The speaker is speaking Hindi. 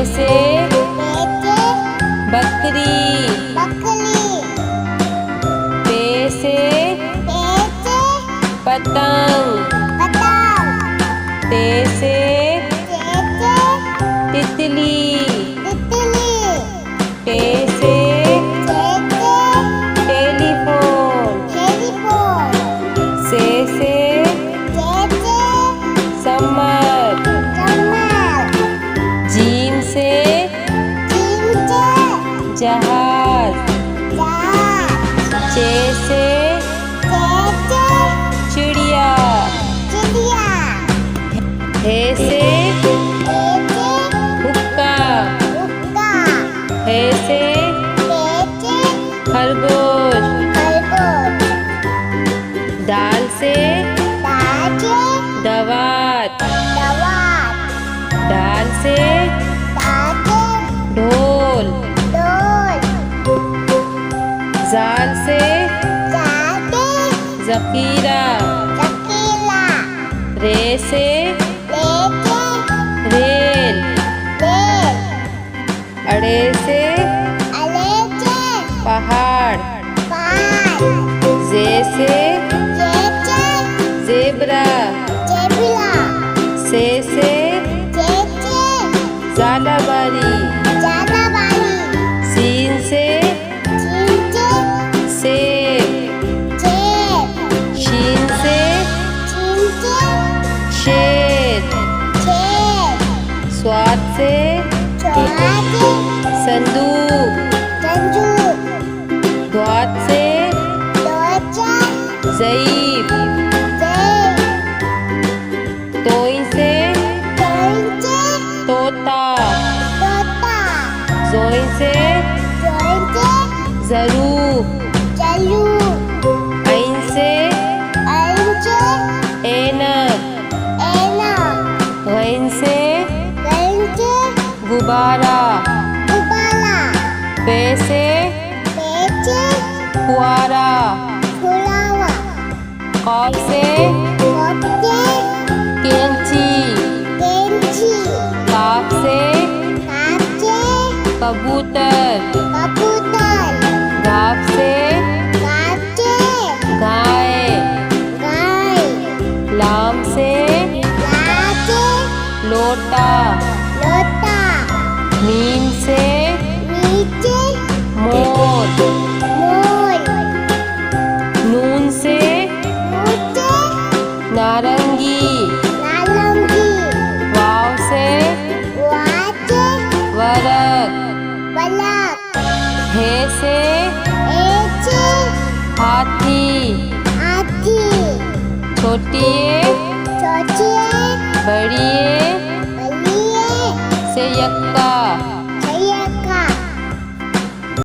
से बकरी, पे से पतंग, ते से तितली, टे से टेलीफोन, से समर, जीम से जहाज, चे से चिड़िया, हे से हुक्का, हे से खरगोश, दाल से दवात, दाल से ढोल, जाल से जकीरा, रे से रेल, अड़े से पहाड़, जे से जेब्रा, से झालावाड़ी, सीन से सेब, शीन से शेर, स्वाद से संदूक, द्वात से ज़ईफ़, तोई से तोता, ज़ोई से ज़रूफ, ऐन से ऐनक, गैन से गुब्बारा, पे से फुआरा, कॉफ से कैंची, काफ से कबूतर, घाफ से गाय, लाम से लोटा, मीम से मोर, नून से नारंगी, वाव से वरक, हे से हाथी, छोटिए बड़िए से यक्का।